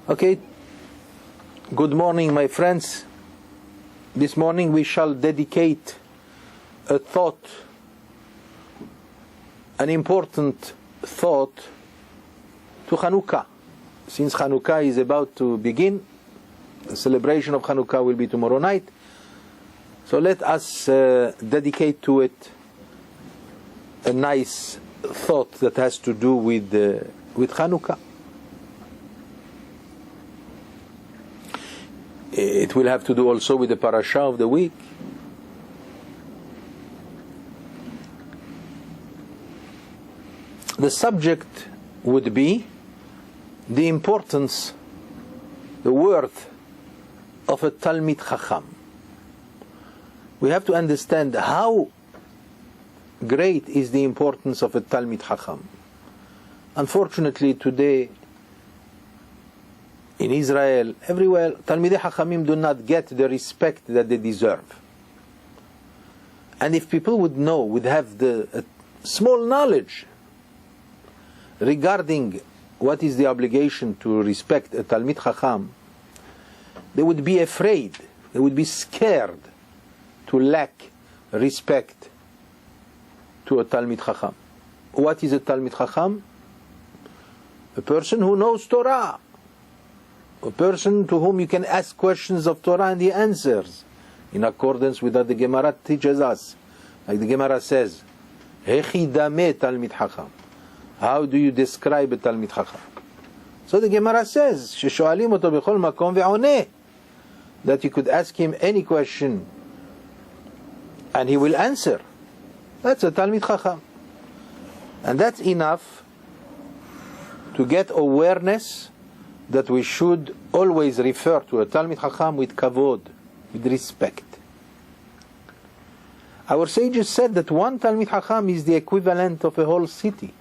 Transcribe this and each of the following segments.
Okay, good morning, my friends. This morning we shall dedicate a thought, an important thought, to Chanukah. Since Chanukah is about to begin, the celebration of Chanukah will be tomorrow night. So let us dedicate to it a nice thought that has to do with Chanukah. It will have to do also with the parasha of the week. The subject would be the importance, the worth of a Talmid Chacham. We have to understand how great is the importance of a Talmid Chacham. Unfortunately, today in Israel, everywhere, Talmidei Chachamim do not get the respect that they deserve. And if people would know, would have the small knowledge regarding what is the obligation to respect a Talmid Chacham, they would be afraid, they would be scared to lack respect to a Talmid Chacham. What is a Talmid Chacham? A person who knows Torah. A person to whom you can ask questions of Torah and he answers in accordance with what the Gemara teaches us. Like the Gemara says, Hechidame Talmid Chacham. How do you describe a Talmid Chacham? So the Gemara says, Sheshoalim oto bechol makom ve'oneh, that you could ask him any question and he will answer. That's a Talmid Chacham. And that's enough to get awareness that we should always refer to a Talmid Chacham with kavod, with respect. Our sages said that one Talmid Chacham is the equivalent of a whole city.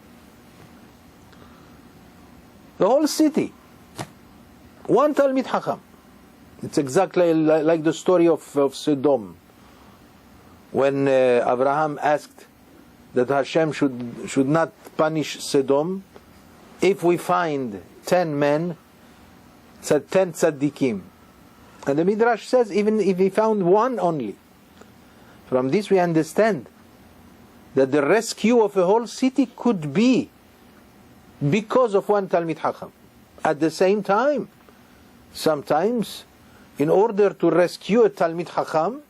The whole city. One Talmid Chacham. It's exactly like the story of Sodom. When Avraham asked that Hashem should not punish Sodom if we find 10 men, 10 tzaddikim. And the Midrash says even if he found one only. From this we understand that the rescue of a whole city could be because of one Talmid Chacham. At the same time, sometimes in order to rescue a Talmid Chacham,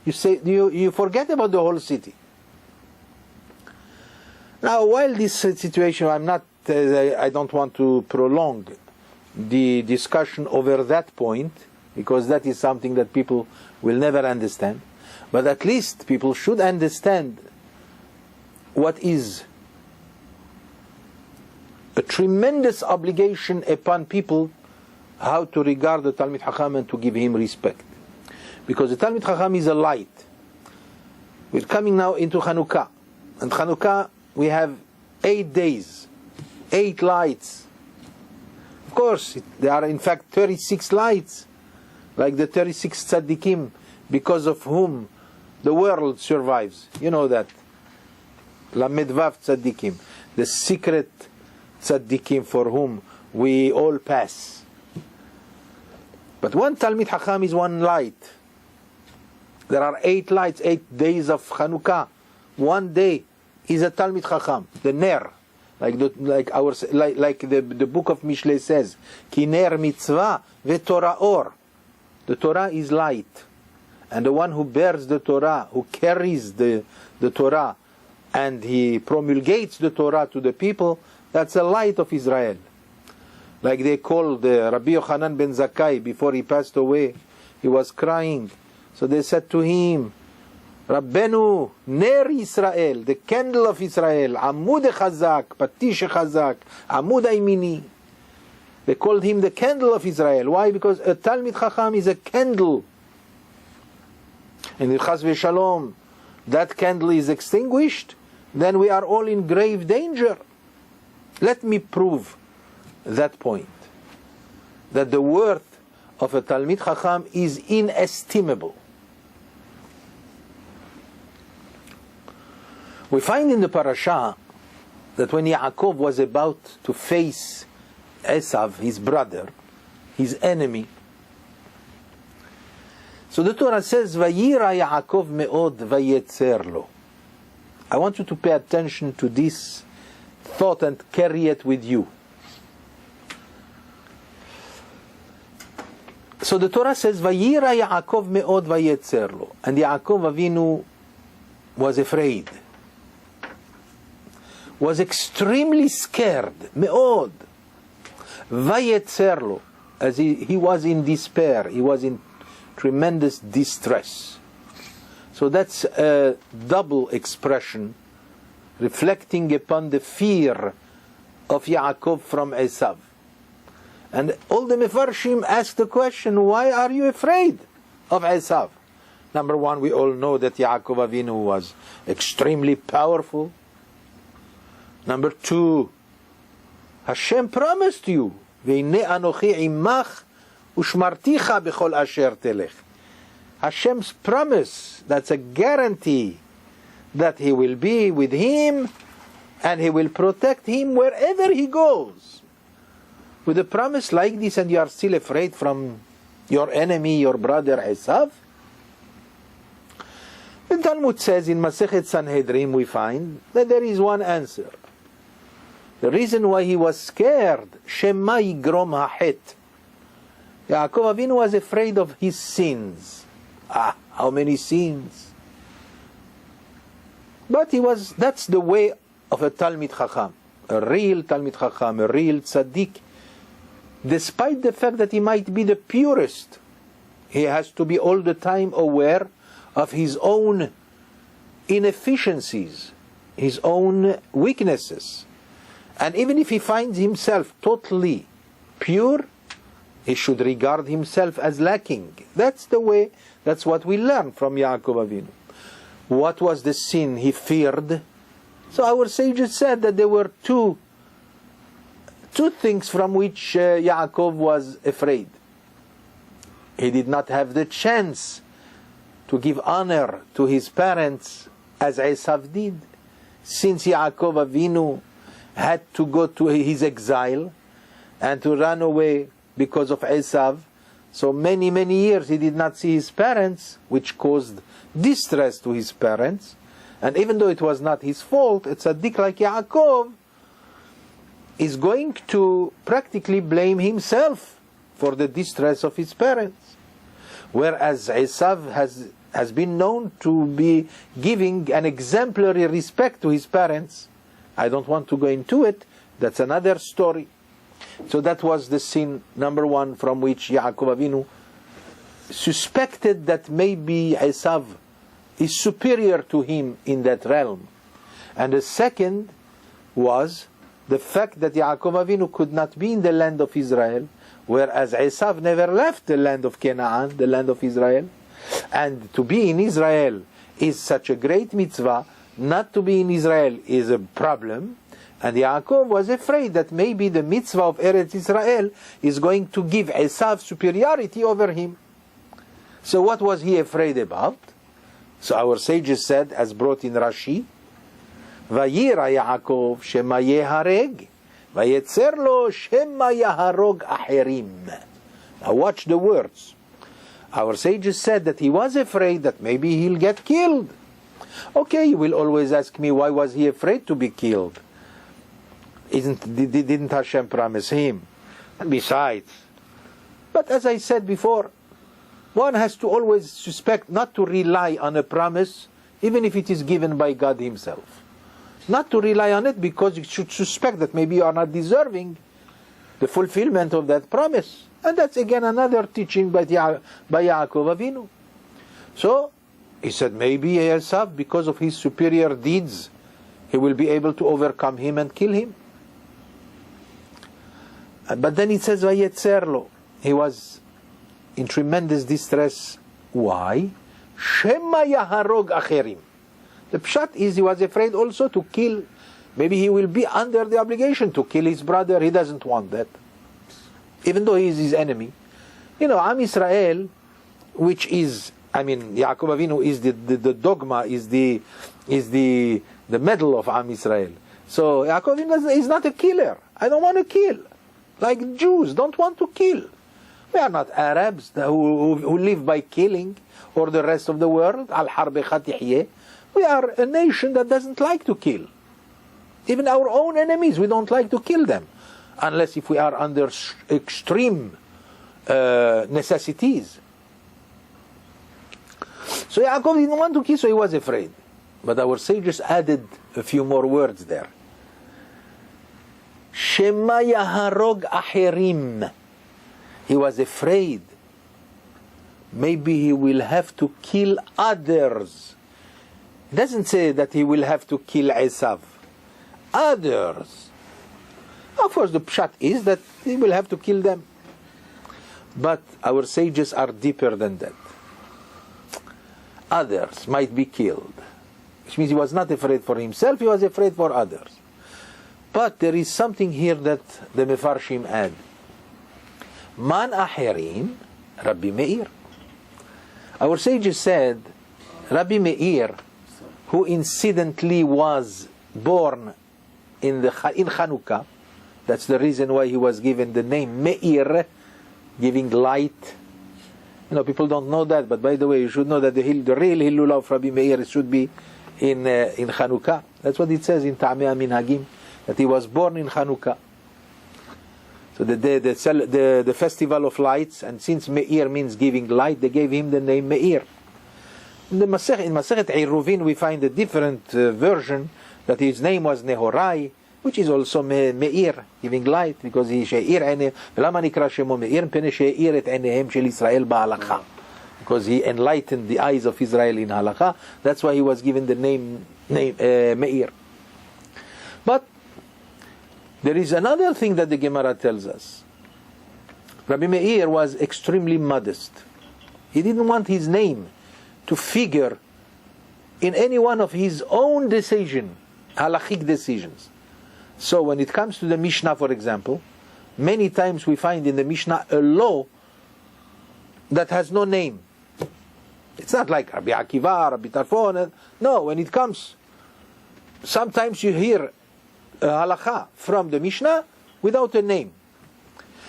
you forget about the whole city. Now, while this situation, I don't want to prolong the discussion over that point, because that is something that people will never understand. But at least people should understand what is a tremendous obligation upon people, how to regard the Talmid Chacham and to give him respect. Because the Talmid Chacham is a light. We're coming now into Chanukah. And Chanukah, we have 8 days. 8 lights. Of course, there are in fact 36 lights, like the 36 tzaddikim, because of whom the world survives. You know that. Lamed Vav tzaddikim, the secret tzaddikim for whom we all pass. But one Talmid Chacham is one light. There are 8 lights, 8 days of Chanukah. One day is a Talmid Chacham, the Ner. Like the book of Mishlei says, Ki ner mitzvah veTorah or. The Torah is light, and the one who bears the Torah, who carries the Torah, and he promulgates the Torah to the people, that's a light of Israel. Like they called Rabbi Yochanan ben Zakkai before he passed away, he was crying. So they said to him, Rabbenu, Ner Israel, the candle of Israel, Amud Chazak, Patish Chazak, Amud Aimini. They called him the candle of Israel. Why? Because a Talmid Chacham is a candle. And if Chas v'Shalom, that candle is extinguished, then we are all in grave danger. Let me prove that point. That the worth of a Talmid Chacham is inestimable. We find in the parasha that when Yaakov was about to face Esav, his brother, his enemy. So the Torah says, Vayira Yaakov me'od vayetzer lo. I want you to pay attention to this thought and carry it with you. So the Torah says, Vayira Yaakov me'od vayetzer lo. And Yaakov Avinu was afraid. Was extremely scared. Me'od. Vayetzer lo. As he was in despair. He was in tremendous distress. So that's a double expression reflecting upon the fear of Yaakov from Esav. And all the Mefarshim ask the question, why are you afraid of Esav? Number one, we all know that Yaakov Avinu was extremely powerful. Number two, Hashem promised you, Ve'ineh anochi imach ushmarticha b'chol asher telech. Hashem's promise, that's a guarantee that He will be with him and He will protect him wherever he goes. With a promise like this, and you are still afraid from your enemy, your brother Esav? The Talmud says in Masechet Sanhedrin, we find that there is one answer. The reason why he was scared, Shema yigrom ha'chet. Yaakov Avinu was afraid of his sins. How many sins? But that's the way of a Talmid Chacham, a real Talmid Chacham, a real tzaddik. Despite the fact that he might be the purest, he has to be all the time aware of his own inefficiencies, his own weaknesses. And even if he finds himself totally pure, he should regard himself as lacking. That's the way, that's what we learn from Yaakov Avinu. What was the sin he feared? So our sages said that there were two things from which Yaakov was afraid. He did not have the chance to give honor to his parents as Esav did, since Yaakov Avinu had to go to his exile and to run away because of Esav. So many years he did not see his parents, which caused distress to his parents. And even though it was not his fault, a tzaddik like Yaakov is going to practically blame himself for the distress of his parents. Whereas Esav has been known to be giving an exemplary respect to his parents. I don't want to go into it. That's another story. So that was the sin number one from which Yaakov Avinu suspected that maybe Esav is superior to him in that realm. And the second was the fact that Yaakov Avinu could not be in the land of Israel, whereas Esav never left the land of Canaan, the land of Israel. And to be in Israel is such a great mitzvah. Not to be in Israel is a problem. And Yaakov was afraid that maybe the mitzvah of Eretz Israel is going to give Esav superiority over him. So what was he afraid about? So our sages said, as brought in Rashi, Vayira Yaakov shema yehareg, vayetzer lo shema yaharog acherim. Now watch the words. Our sages said that he was afraid that maybe he'll get killed. Okay, you will always ask me, why was he afraid to be killed? Didn't Hashem promise him? And besides, but as I said before, one has to always suspect, not to rely on a promise, even if it is given by God himself. Not to rely on it because you should suspect that maybe you are not deserving the fulfillment of that promise. And that's again another teaching by Yaakov Avinu. So, he said maybe Esav, because of his superior deeds, he will be able to overcome him and kill him. But then it says, Vayetzer lo. He was in tremendous distress. Why? Shema yaharog acherim. The pshat is he was afraid also to kill. Maybe he will be under the obligation to kill his brother. He doesn't want that, even though he is his enemy. You know, Am Israel, which is, Yaakov Avinu is the dogma, is the medal of Am Israel. So Yaakov Avinu is not a killer. I don't want to kill. like Jews don't want to kill. We are not Arabs who live by killing, or the rest of the world. Al-harbi khatihye. We are a nation that doesn't like to kill. Even our own enemies, we don't like to kill them, unless if we are under extreme necessities. So Yaakov didn't want to kill, so he was afraid. But our sages added a few more words there. Shema yaharog acherim. He was afraid. Maybe he will have to kill others. It doesn't say that he will have to kill Esav. Others. Of course, the pshat is that he will have to kill them. But our sages are deeper than that. Others might be killed. Which means he was not afraid for himself, he was afraid for others. But there is something here that the Mefarshim add. Man aherim, Rabbi Meir. Our sages said, Rabbi Meir, who incidentally was born in Chanukah, that's the reason why he was given the name Meir, giving light. You know, people don't know that, but by the way, you should know that the real Hilul of Rabbi Meir should be in Chanukah. That's what it says in Ta'amei Minhagim, that he was born in Chanukah. So the festival of lights, and since Meir means giving light, they gave him the name Meir. In Masechet Eruvin we find a different version, that his name was Nehorai, which is also Meir, giving light, because he she'ir עיניהם, ולמה נקרא שמו מאיר? מפני שהאיר את עיניהם של ישראל בהלכה. Because he enlightened the eyes of Israel in halakha. That's why he was given the name Meir. But there is another thing that the Gemara tells us. Rabbi Meir was extremely modest. He didn't want his name to figure in any one of his own halakhic decisions. So when it comes to the Mishnah, for example, many times we find in the Mishnah a law that has no name. It's not like Rabbi Akiva, Rabbi Tarfon. No, when it comes, sometimes you hear a halakha from the Mishnah without a name.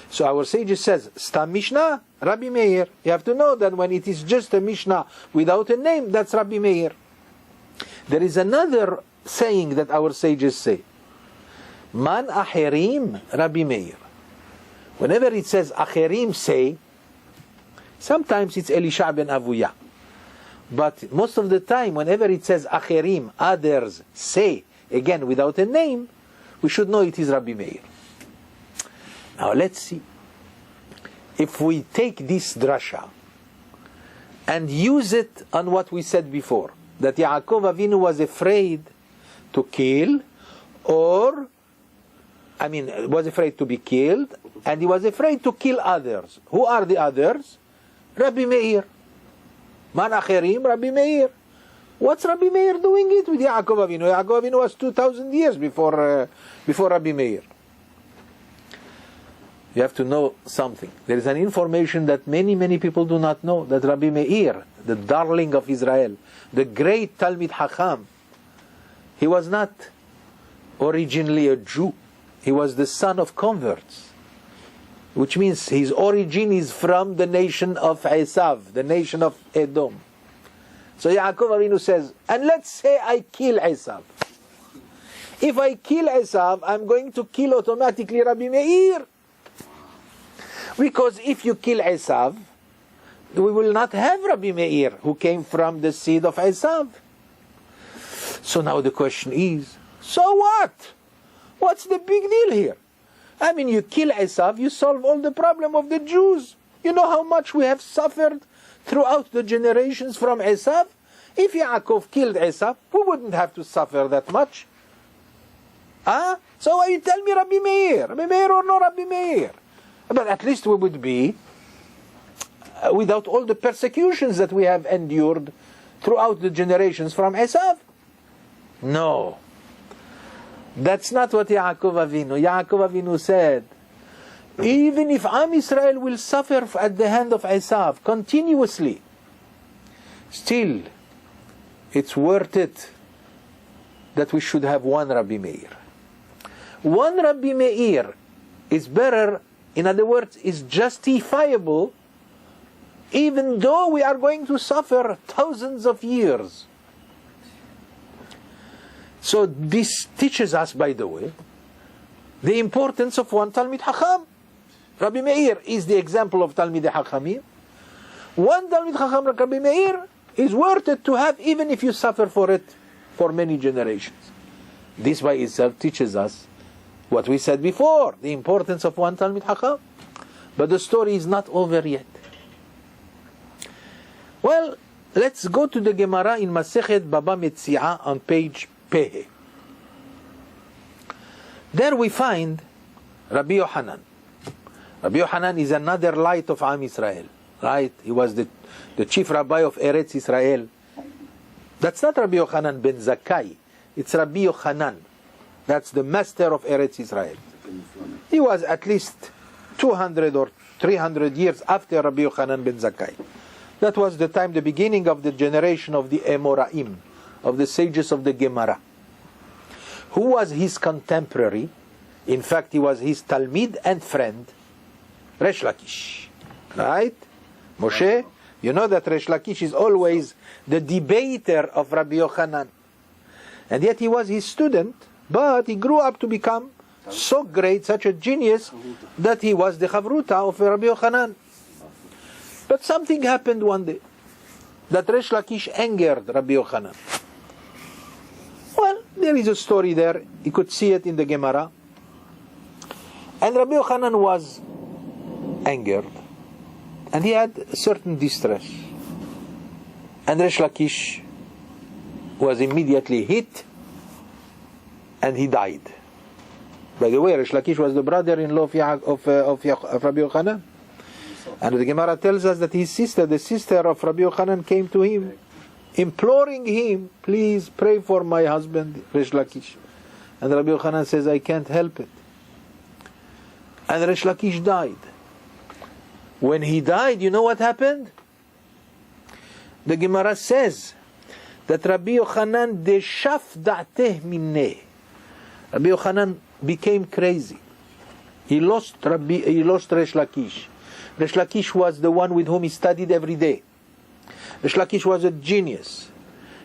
So our sages says, Stam Mishnah, Rabbi Meir. You have to know that when it is just a Mishnah without a name, that's Rabbi Meir. There is another saying that our sages say, Man acherim, Rabbi Meir. Whenever it says acherim say, sometimes it's Elisha ben Avuya. But most of the time, whenever it says acherim, others say, again without a name, we should know it is Rabbi Meir. Now let's see. If we take this drasha and use it on what we said before, that Yaakov Avinu was afraid to kill, was afraid to be killed, and he was afraid to kill others. Who are the others? Rabbi Meir. Man acherim, Rabbi Meir. What's Rabbi Meir doing it with Yaakov Avinu? Yaakov Avinu was 2,000 years before Rabbi Meir. You have to know something. There is an information that many people do not know, that Rabbi Meir, the darling of Israel, the great Talmid Chacham, he was not originally a Jew. He was the son of converts, which means his origin is from the nation of Esav, the nation of Edom. So Yaakov Avinu says, and let's say I kill Esav. If I kill Esav, I'm going to kill automatically Rabbi Meir. Because if you kill Esav, we will not have Rabbi Meir, who came from the seed of Esav. So now the question is, so what? What's the big deal here? I mean, you kill Esav, you solve all the problem of the Jews. You know how much we have suffered throughout the generations from Esav? If Yaakov killed Esav, we wouldn't have to suffer that much. So why you tell me Rabbi Meir? Rabbi Meir or no Rabbi Meir? But at least we would be without all the persecutions that we have endured throughout the generations from Esav. No. That's not what Yaakov Avinu said. Even if Am Israel will suffer at the hand of Esav continuously, still, it's worth it that we should have one Rabbi Meir. One Rabbi Meir is better, in other words, is justifiable, even though we are going to suffer thousands of years. So this teaches us, by the way, the importance of one Talmid Chacham. Rabbi Meir is the example of Talmid Chachamim. One Talmid Chacham, Rabbi Meir, is worth it to have, even if you suffer for it for many generations. This by itself teaches us what we said before, the importance of one Talmid Chacham. But the story is not over yet. Well, let's go to the Gemara in Masechet Baba Metziah on page Peh. There we find Rabbi Yochanan. Rabbi Yochanan is another light of Am Yisrael. Right? He was the chief rabbi of Eretz Israel. That's not Rabbi Yochanan ben Zakkai. It's Rabbi Yochanan. That's the master of Eretz Israel. He was at least 200 or 300 years after Rabbi Yochanan ben Zakkai. That was the time, the beginning of the generation of the Emoraim, of the sages of the Gemara. Who was his contemporary? In fact, he was his Talmid and friend, Resh Lakish. Right? Moshe, you know that Resh Lakish is always the debater of Rabbi Yochanan. And yet he was his student, but he grew up to become so great, such a genius, that he was the Chavruta of Rabbi Yochanan. But something happened one day, that Resh Lakish angered Rabbi Yochanan. Well, there is a story there. You could see it in the Gemara. And Rabbi Yochanan was angered. And he had a certain distress. And Resh Lakish was immediately hit. And he died. By the way, Resh Lakish was the brother-in-law of Rabbi Yochanan. And the Gemara tells us that his sister, the sister of Rabbi Yochanan, came to him, imploring him, please pray for my husband, Resh Lakish. And Rabbi Yochanan says, I can't help it. And Resh Lakish died. When he died, you know what happened? The Gemara says that Rabbi Yochanan deshaf da'teh minneh. Rabbi Yochanan became crazy. He lost Resh Lakish. Resh Lakish was the one with whom he studied every day. Resh Lakish was a genius.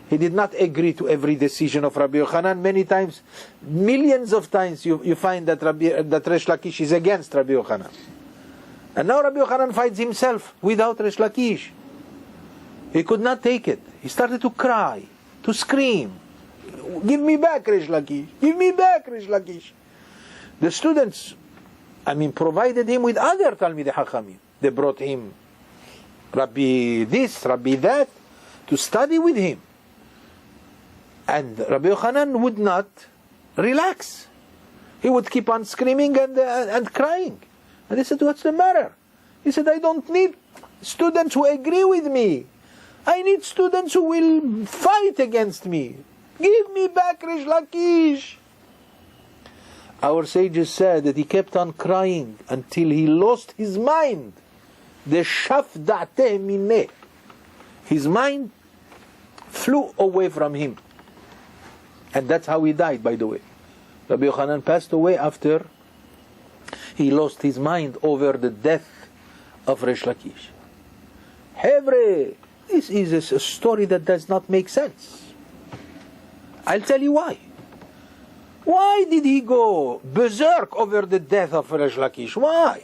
He did not agree to every decision of Rabbi Yochanan. Many times, millions of times, you find that Resh Lakish is against Rabbi Yochanan. And now Rabbi Yochanan finds himself without Resh Lakish. He could not take it. He started to cry, to scream. Give me back Resh Lakish. Give me back Resh Lakish. The students, provided him with other Talmidei Chachamim. They brought him Rabbi this, Rabbi that, to study with him. And Rabbi Yochanan would not relax. He would keep on screaming and crying. And they said, what's the matter? He said, I don't need students who agree with me. I need students who will fight against me. Give me back Resh Lakish. Our sages said that he kept on crying until he lost his mind. The shaf da'teh mineh. His mind flew away from him. And that's how he died, by the way. Rabbi Yochanan passed away after he lost his mind over the death of Resh Lakish. Hevre, this is a story that does not make sense. I'll tell you why. Why did he go berserk over the death of Resh Lakish? Why?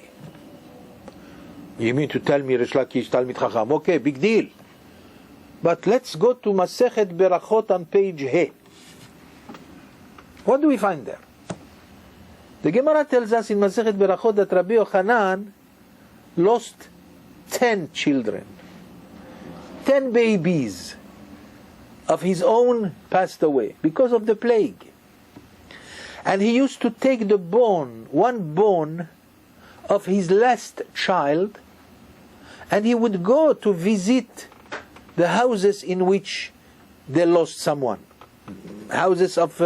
You mean to tell me Resh Lakish, Talmid Chacham? Okay, big deal. But let's go to Masechet Berachot on page He. What do we find there? The Gemara tells us in Masechet Berachot that Rabbi Yochanan lost 10 children. 10 babies of his own passed away because of the plague. And he used to take the bone, one bone of his last child, and he would go to visit the houses in which they lost someone. Houses of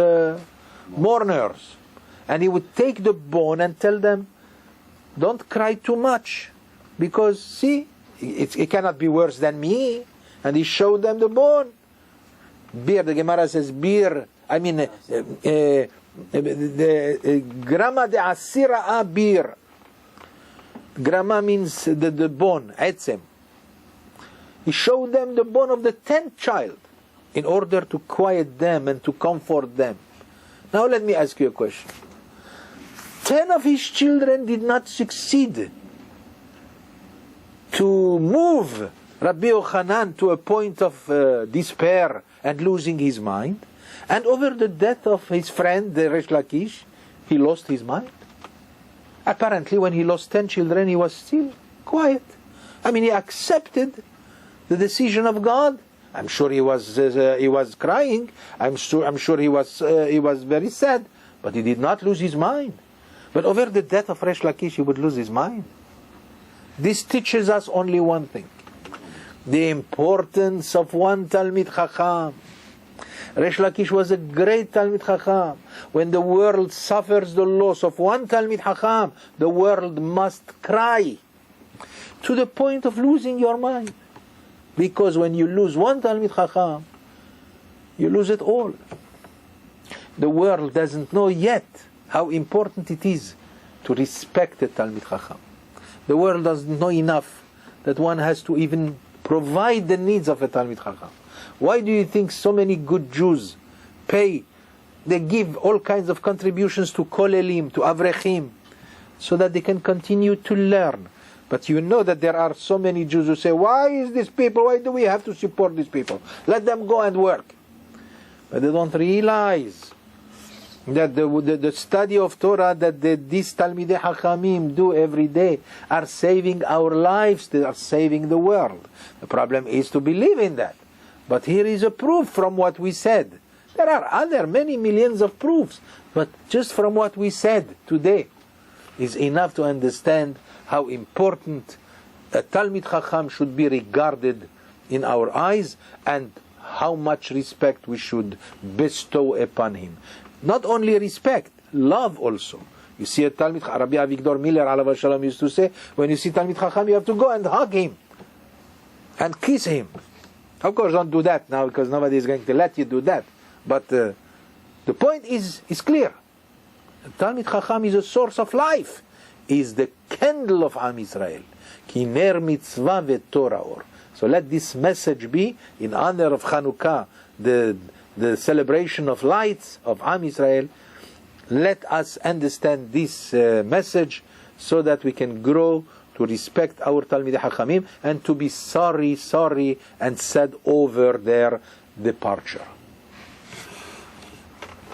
mourners. And he would take the bone and tell them, don't cry too much, because see, it cannot be worse than me. And he showed them the bone. Beer, the Gemara says, beer, the grama de asira abir. Grama means the bone, etzem. He showed them the bone of the 10th child in order to quiet them and to comfort them. Now let me ask you a question. 10 of his children did not succeed to move Rabbi Yochanan to a point of despair and losing his mind. And over the death of his friend, the Resh Lakish, he lost his mind. Apparently, when he lost 10 children, he was still quiet. I mean, he accepted the decision of God. I'm sure he was crying. I'm sure he was very sad. But he did not lose his mind. But over the death of Resh Lakish, he would lose his mind. This teaches us only one thing: the importance of one Talmid Chacham. Resh Lakish was a great Talmid Chacham. When the world suffers the loss of one Talmid Chacham, the world must cry to the point of losing your mind. Because when you lose one Talmid Chacham, you lose it all. The world doesn't know yet how important it is to respect the Talmid Chacham. The world doesn't know enough that one has to even provide the needs of a Talmid Chacham. Why do you think so many good Jews they give all kinds of contributions to Kolelim, to Avraham, so that they can continue to learn? But you know that there are so many Jews who say, why do we have to support these people? Let them go and work. But they don't realize that the study of Torah that these Talmidei Hachamim do every day are saving our lives, they are saving the world. The problem is to believe in that. But here is a proof from what we said. There are many millions of proofs, but just from what we said today is enough to understand how important a Talmid Chacham should be regarded in our eyes and how much respect we should bestow upon him. Not only respect, love also. You see a Talmid Chacham, Rabbi Avigdor Miller alav shalom used to say, when you see Talmid Chacham, you have to go and hug him and kiss him. Of course, don't do that now because nobody is going to let you do that. But the point is clear. Talmid Chacham is a source of life. He is the candle of Am Yisrael. Ki ner mitzvah veTorah or. So let this message be in honor of Chanukah, the celebration of lights of Am Yisrael. Let us understand this message so that we can grow to respect our Talmidei Hachamim and to be sorry and sad over their departure.